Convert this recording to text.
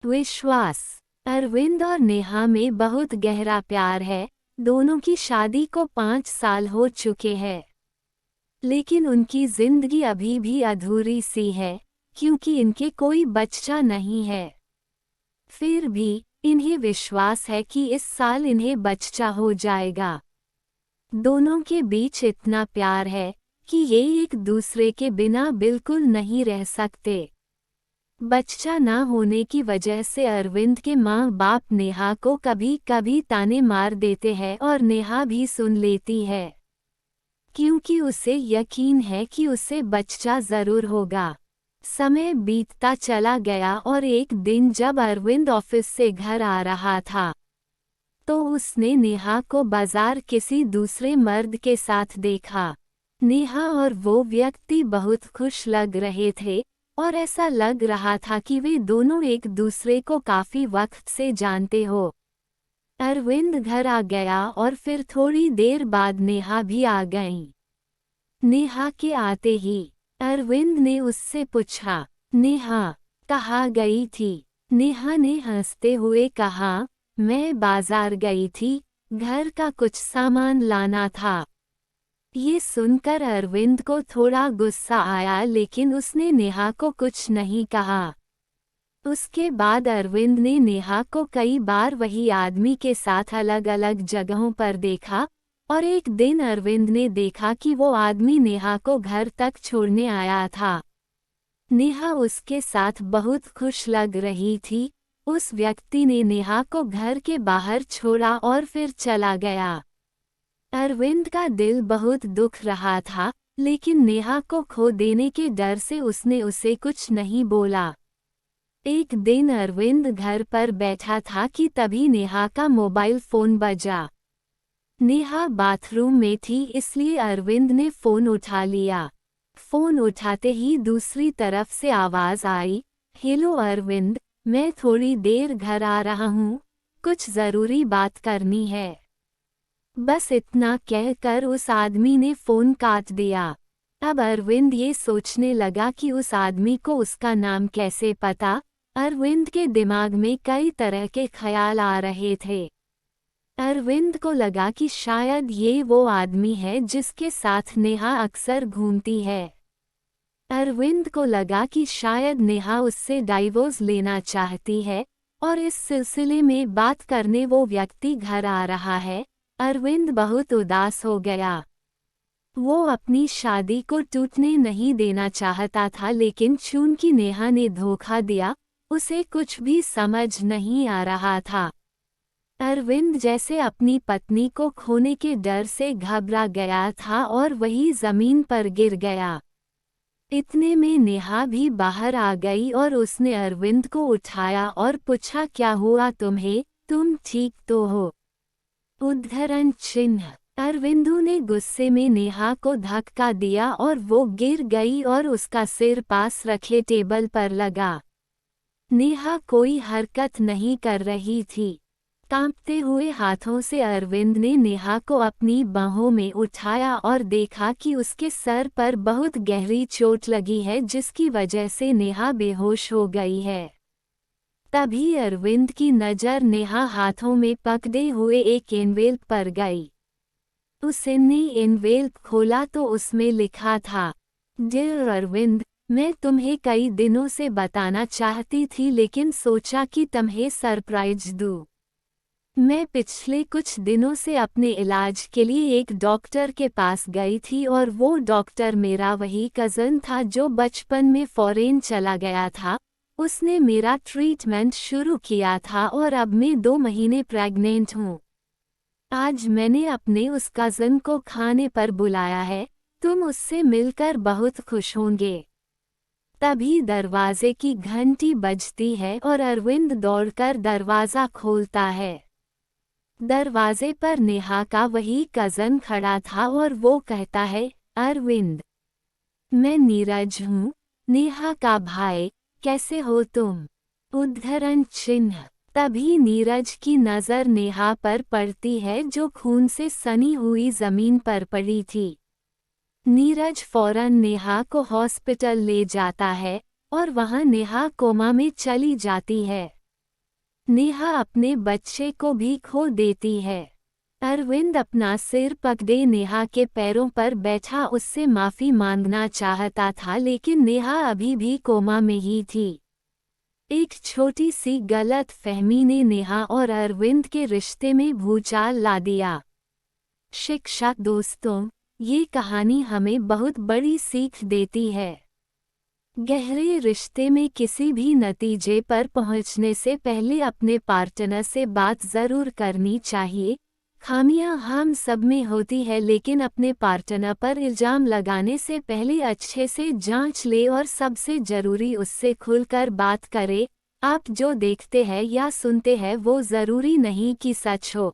विश्वास। अरविंद और नेहा में बहुत गहरा प्यार है। दोनों की शादी को 5 साल हो चुके हैं, लेकिन उनकी जिंदगी अभी भी अधूरी सी है, क्योंकि इनके कोई बच्चा नहीं है। फिर भी इन्हें विश्वास है कि इस साल इन्हें बच्चा हो जाएगा। दोनों के बीच इतना प्यार है कि ये एक दूसरे के बिना बिल्कुल नहीं रह सकते। बच्चा न होने की वजह से अरविंद के माँ बाप नेहा को कभी कभी ताने मार देते हैं और नेहा भी सुन लेती है, क्योंकि उसे यकीन है कि उसे बच्चा जरूर होगा। समय बीतता चला गया और एक दिन जब अरविंद ऑफिस से घर आ रहा था, तो उसने नेहा को बाजार किसी दूसरे मर्द के साथ देखा। नेहा और वो व्यक्ति बहुत खुश लग रहे थे और ऐसा लग रहा था कि वे दोनों एक दूसरे को काफी वक्त से जानते हो। अरविंद घर आ गया और फिर थोड़ी देर बाद नेहा भी आ गई। नेहा के आते ही अरविंद ने उससे पूछा, नेहा कहाँ गई थी? नेहा ने हंसते हुए कहा, मैं बाजार गई थी, घर का कुछ सामान लाना था। ये सुनकर अरविंद को थोड़ा गुस्सा आया, लेकिन उसने नेहा को कुछ नहीं कहा। उसके बाद अरविंद ने नेहा को कई बार वही आदमी के साथ अलग अलग जगहों पर देखा और एक दिन अरविंद ने देखा कि वो आदमी नेहा को घर तक छोड़ने आया था। नेहा उसके साथ बहुत खुश लग रही थी। उस व्यक्ति ने नेहा को घर के बाहर छोड़ा और फिर चला गया। अरविंद का दिल बहुत दुख रहा था, लेकिन नेहा को खो देने के डर से उसने उसे कुछ नहीं बोला। एक दिन अरविंद घर पर बैठा था कि तभी नेहा का मोबाइल फोन बजा। नेहा बाथरूम में थी, इसलिए अरविंद ने फोन उठा लिया। फोन उठाते ही दूसरी तरफ से आवाज आई, हेलो अरविंद, मैं थोड़ी देर घर आ रहा हूँ, कुछ जरूरी बात करनी है। बस इतना कहकर उस आदमी ने फोन काट दिया। अब अरविंद ये सोचने लगा कि उस आदमी को उसका नाम कैसे पता। अरविंद के दिमाग में कई तरह के ख्याल आ रहे थे। अरविंद को लगा कि शायद ये वो आदमी है जिसके साथ नेहा अक्सर घूमती है। अरविंद को लगा कि शायद नेहा उससे डाइवोर्स लेना चाहती है और इस सिलसिले में बात करने वो व्यक्ति घर आ रहा है। अरविंद बहुत उदास हो गया। वो अपनी शादी को टूटने नहीं देना चाहता था, लेकिन चूंकि नेहा ने धोखा दिया, उसे कुछ भी समझ नहीं आ रहा था। अरविंद जैसे अपनी पत्नी को खोने के डर से घबरा गया था और वही जमीन पर गिर गया। इतने में नेहा भी बाहर आ गई और उसने अरविंद को उठाया और पूछा, क्या हुआ तुम्हें, तुम ठीक तो हो? उद्धरण चिन्ह। अरविंदु ने गुस्से में नेहा को धक्का दिया और वो गिर गई और उसका सिर पास रखे टेबल पर लगा। नेहा कोई हरकत नहीं कर रही थी। कांपते हुए हाथों से अरविंद ने नेहा को अपनी बाहों में उठाया और देखा कि उसके सर पर बहुत गहरी चोट लगी है, जिसकी वजह से नेहा बेहोश हो गई है। तभी अरविंद की नज़र नेहा हाथों में पकड़े हुए एक एनवेल्प पर गई। उसने एनवेल्प खोला तो उसमें लिखा था, डियर अरविंद, मैं तुम्हें कई दिनों से बताना चाहती थी, लेकिन सोचा कि तुम्हें सरप्राइज दूं। मैं पिछले कुछ दिनों से अपने इलाज के लिए एक डॉक्टर के पास गई थी और वो डॉक्टर मेरा वही कज़न था जो बचपन में फॉरेन चला गया था। उसने मेरा ट्रीटमेंट शुरू किया था और अब मैं 2 महीने प्रेग्नेंट हूँ। आज मैंने अपने उस कज़न को खाने पर बुलाया है, तुम उससे मिलकर बहुत खुश होंगे। तभी दरवाजे की घंटी बजती है और अरविंद दौड़कर दरवाज़ा खोलता है। दरवाजे पर नेहा का वही कज़न खड़ा था और वो कहता है, अरविंद, मैं नीरज हूँ, नेहा का भाई, कैसे हो तुम? उद्धरण चिन्ह। तभी नीरज की नज़र नेहा पर पड़ती है जो खून से सनी हुई जमीन पर पड़ी थी। नीरज फौरन नेहा को हॉस्पिटल ले जाता है और वहां नेहा कोमा में चली जाती है। नेहा अपने बच्चे को भी खो देती है। अरविंद अपना सिर पकड़े नेहा के पैरों पर बैठा उससे माफी मांगना चाहता था, लेकिन नेहा अभी भी कोमा में ही थी। एक छोटी सी गलत फहमी ने नेहा और अरविंद के रिश्ते में भूचाल ला दिया। शिक्षक दोस्तों, ये कहानी हमें बहुत बड़ी सीख देती है। गहरे रिश्ते में किसी भी नतीजे पर पहुंचने से पहले अपने पार्टनर से बात जरूर करनी चाहिए। खामियां हम सब में होती है, लेकिन अपने पार्टनर पर इल्जाम लगाने से पहले अच्छे से जांच ले और सबसे जरूरी उससे खुलकर बात करें। आप जो देखते हैं या सुनते हैं वो जरूरी नहीं कि सच हो।